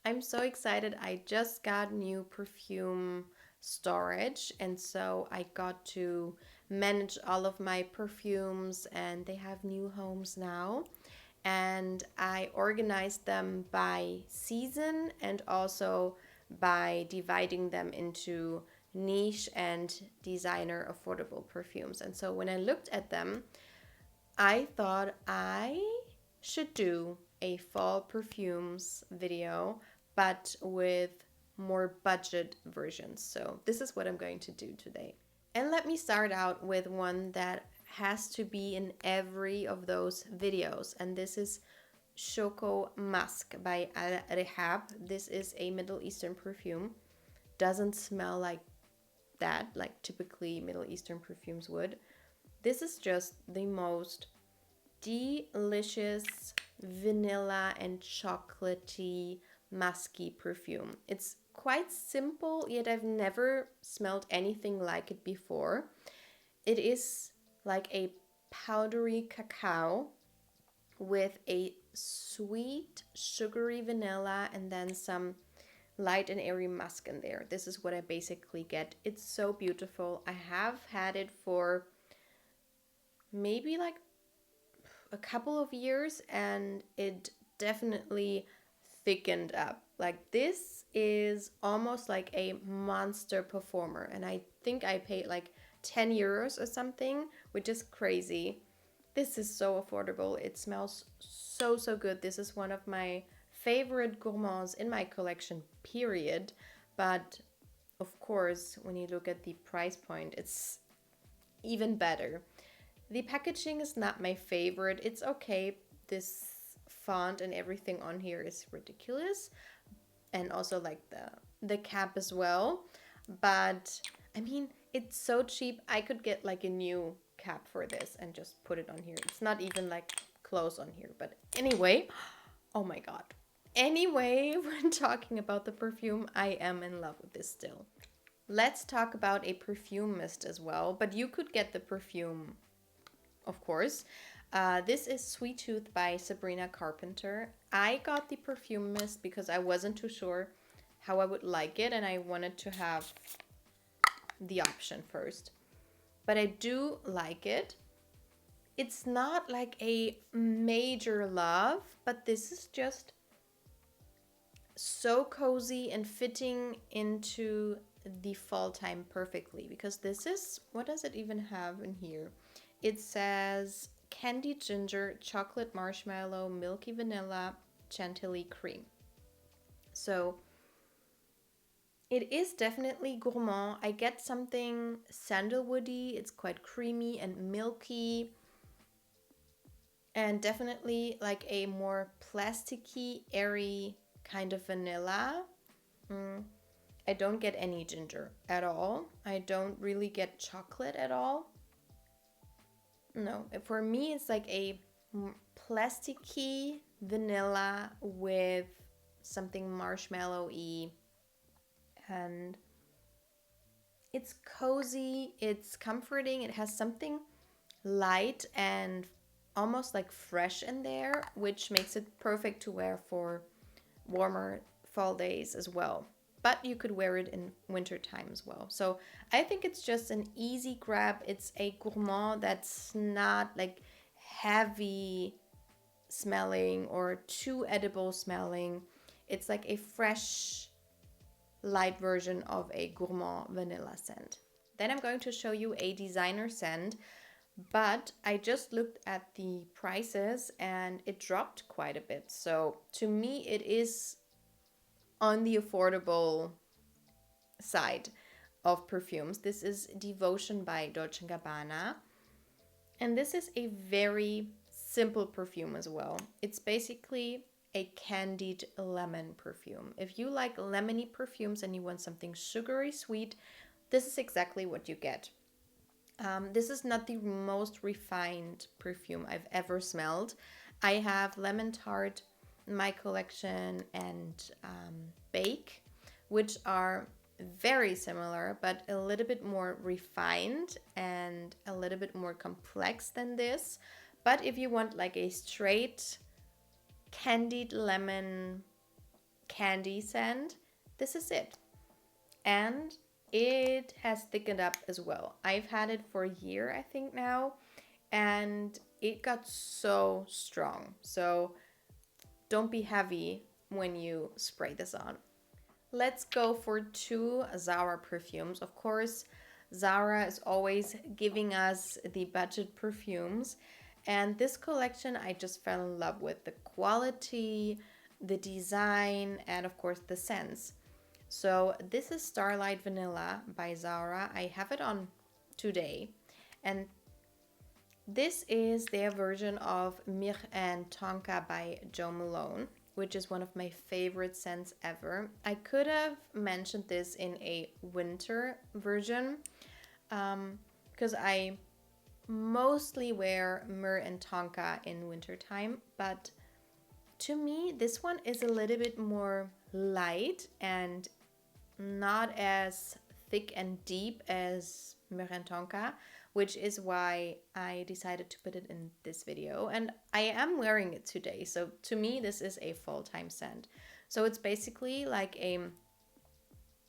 I'm so excited. I just got new perfume storage, and so I got to manage all of my perfumes, and they have new homes now. And I organized them by season and also by dividing them into niche and designer affordable perfumes. And so when I looked at them, I thought I should do a fall perfumes video, but with more budget versions. So this is what I'm going to do today. And let me start out with one that has to be in every of those videos. And this is Choco Musk by Rehab. This is a Middle Eastern perfume. Doesn't smell like that, like typically Middle Eastern perfumes would. This is just the most delicious vanilla and chocolatey musky perfume. It's quite simple, yet I've never smelled anything like it before. It is like a powdery cacao with a sweet sugary vanilla and then some light and airy musk in there. This is what I basically get. It's so beautiful. I have had it for maybe like a couple of years and it definitely thickened up. Like this is almost like a monster performer, and I think I paid like 10 euros or something, which is crazy. This is so affordable. It smells so good. This is one of my favorite gourmands in my collection, period. But of course, when you look at the price point, it's even better. The packaging is not my favorite. It's okay. This font and everything on here is ridiculous. And also like the cap as well. But I mean, it's so cheap. I could get like a new cap for this and just put it on here. It's not even like close on here. But anyway, oh my god. Anyway, when talking about the perfume, I am in love with this still. Let's talk about a perfume mist as well. But you could get the perfume, of course. This is Sweet Tooth by Sabrina Carpenter. I got the perfume mist because I wasn't too sure how I would like it and I wanted to have the option first. But I do like it. It's not like a major love, but this is just so cozy and fitting into the fall time perfectly, because this is, what does it even have in here? It says candied ginger, chocolate marshmallow, milky vanilla, chantilly cream. So it is definitely gourmand. I get something sandalwoody. It's quite creamy and milky. And definitely like a more plasticky, airy kind of vanilla. I don't get any ginger at all. I don't really get chocolate at all. No, for me it's like a plasticky vanilla with something marshmallow-y, and it's cozy, it's comforting, it has something light and almost like fresh in there, which makes it perfect to wear for warmer fall days as well. But you could wear it in winter time as well. So I think it's just an easy grab. It's a gourmand that's not like heavy smelling or too edible smelling. It's like a fresh, light version of a gourmand vanilla scent. Then I'm going to show you a designer scent, but I just looked at the prices and it dropped quite a bit. So to me, it is on the affordable side of perfumes. This is Devotion by Dolce & Gabbana. And this is a very simple perfume as well. It's basically a candied lemon perfume. If you like lemony perfumes and you want something sugary sweet, this is exactly what you get. This is not the most refined perfume I've ever smelled. I have Lemon Tart in my collection and Bake, which are very similar but a little bit more refined and a little bit more complex than this. But if you want like a straight candied lemon candy scent, this is it. And it has thickened up as well. I've had it for a year, I think now, and it got so strong. So don't be heavy when you spray this on. Let's go for 2 Zara perfumes. Of course, Zara is always giving us the budget perfumes. And this collection, I just fell in love with the quality, the design, and of course the scents. So this is Starlight Vanilla by Zara. I have it on today. And this is their version of Mir and Tonka by Jo Malone, which is one of my favorite scents ever. I could have mentioned this in a winter version because I mostly wear Myrrh and Tonka in wintertime, but to me this one is a little bit more light and not as thick and deep as Myrrh and Tonka, which is why I decided to put it in this video. And I am wearing it today, so to me this is a full-time scent. So it's basically like a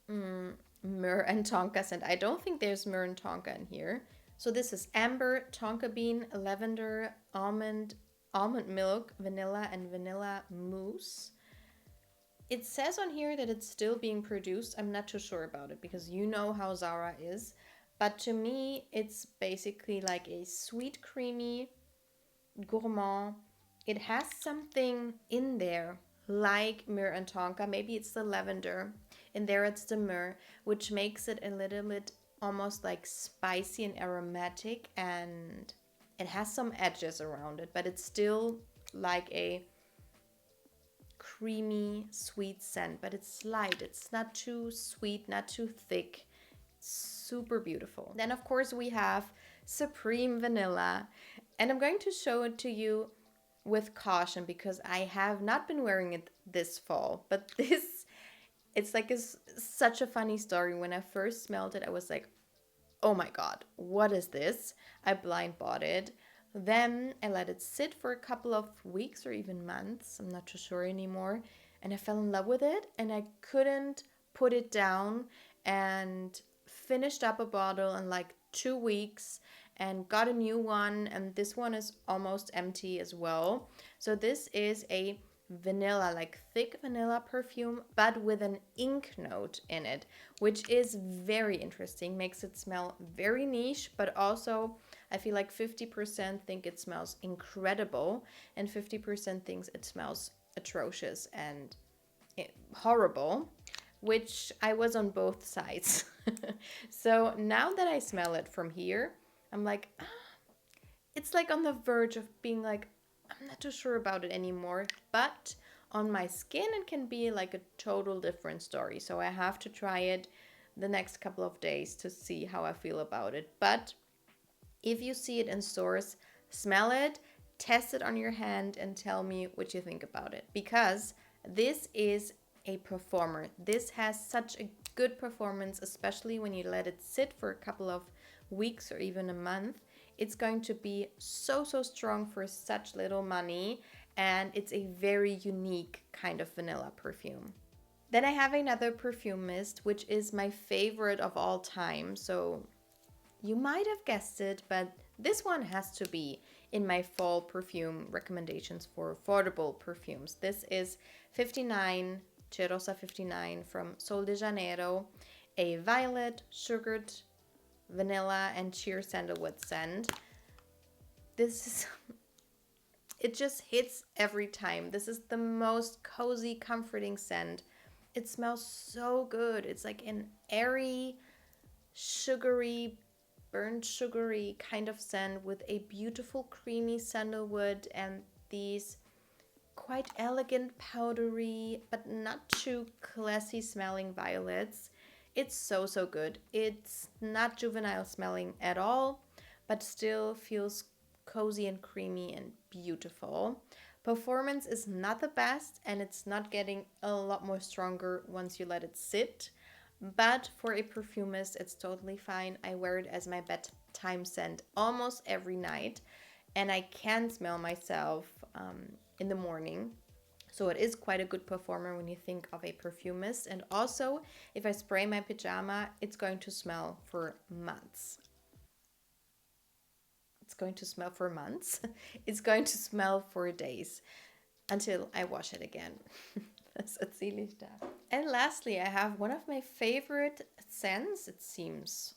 Myrrh and Tonka scent. I don't think there's Myrrh and Tonka in here. So this is amber, tonka bean, lavender, almond milk, vanilla, and vanilla mousse. It says on here that it's still being produced. I'm not too sure about it because you know how Zara is. But to me, it's basically like a sweet, creamy, gourmand. It has something in there like Myrrh and Tonka. Maybe it's the lavender. And there it's the myrrh, which makes it a little bit almost like spicy and aromatic. And it has some edges around it, but it's still like a creamy, sweet scent. But it's light. It's not too sweet, not too thick. Super beautiful. Then of course we have Supreme Vanilla, and I'm going to show it to you with caution because I have not been wearing it this fall, but it's like such a funny story. When I first smelled it, I was like, oh my god, what is this? I blind bought it. Then I let it sit for a couple of weeks or even months, I'm not too sure anymore, and I fell in love with it and I couldn't put it down, and finished up a bottle in like 2 weeks and got a new one, and this one is almost empty as well. So this is a vanilla, like thick vanilla perfume, but with an ink note in it, which is very interesting, makes it smell very niche, but also I feel like 50% think it smells incredible and 50% thinks it smells atrocious and horrible, which I was on both sides. So now that I smell it from here, I'm like, it's like on the verge of being like, I'm not too sure about it anymore. But on my skin, it can be like a total different story. So I have to try it the next couple of days to see how I feel about it. But if you see it in stores, smell it, test it on your hand, and tell me what you think about it. Because this is a performer. This has such a good performance, especially when you let it sit for a couple of weeks or even a month. It's going to be so strong for such little money, and it's a very unique kind of vanilla perfume. Then I have another perfume mist, which is my favorite of all time. So you might have guessed it, but this one has to be in my fall perfume recommendations for affordable perfumes. This is 59 Cheirosa 59 from Sol de Janeiro, a violet, sugared, vanilla, and sheer sandalwood scent. This is, it just hits every time. This is the most cozy, comforting scent. It smells so good. It's like an airy, sugary, burnt sugary kind of scent with a beautiful creamy sandalwood and these quite elegant, powdery, but not too classy smelling violets. It's so good. It's not juvenile smelling at all, but still feels cozy and creamy and beautiful. Performance is not the best, and it's not getting a lot more stronger once you let it sit. But for a perfumist, it's totally fine. I wear it as my bedtime scent almost every night, and I can smell myself in the morning. So it is quite a good performer when you think of a perfumist. And also, if I spray my pajama, it's going to smell for months. It's going to smell for months. It's going to smell for days until I wash it again. Das erzähle ich da. And lastly, I have one of my favorite scents, it seems,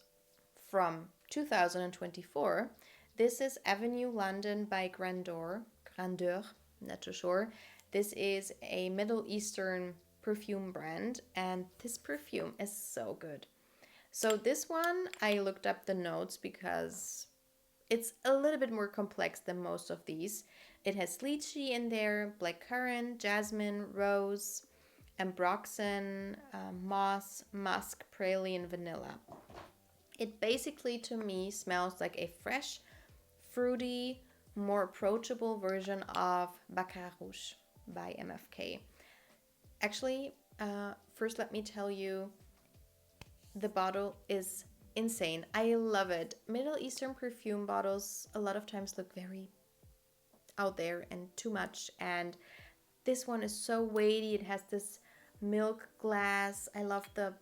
from 2024. This is Avenue London by Grandeur. Grandeur, not too sure. This is a Middle Eastern perfume brand, and this perfume is so good. So this one, I looked up the notes because it's a little bit more complex than most of these. It has lychee in there, blackcurrant, jasmine, rose, ambroxan, moss, musk, praline, vanilla. It basically, to me, smells like a fresh, fruity, more approachable version of Baccarat Rouge by MFK. Actually, first let me tell you, the bottle is insane. I love it. Middle Eastern perfume bottles a lot of times look very out there and too much, and this one is so weighty. It has this milk glass. I love the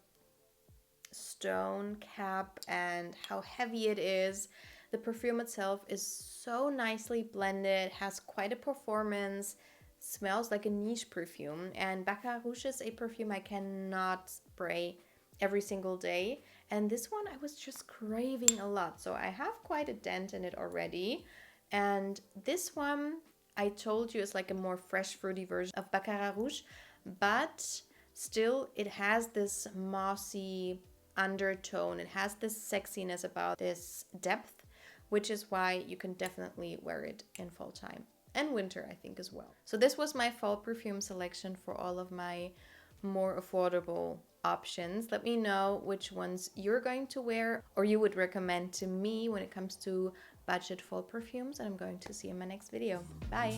stone cap and how heavy it is. The perfume itself is so nicely blended, has quite a performance, smells like a niche perfume, and Baccarat Rouge is a perfume I cannot spray every single day, and this one I was just craving a lot, so I have quite a dent in it already. And this one, I told you, is like a more fresh, fruity version of Baccarat Rouge, but still it has this mossy undertone. It has this sexiness about this depth, which is why you can definitely wear it in fall time and winter, I think, as well. So this was my fall perfume selection for all of my more affordable options. Let me know which ones you're going to wear or you would recommend to me when it comes to budget fall perfumes, and I'm going to see you in my next video. Bye!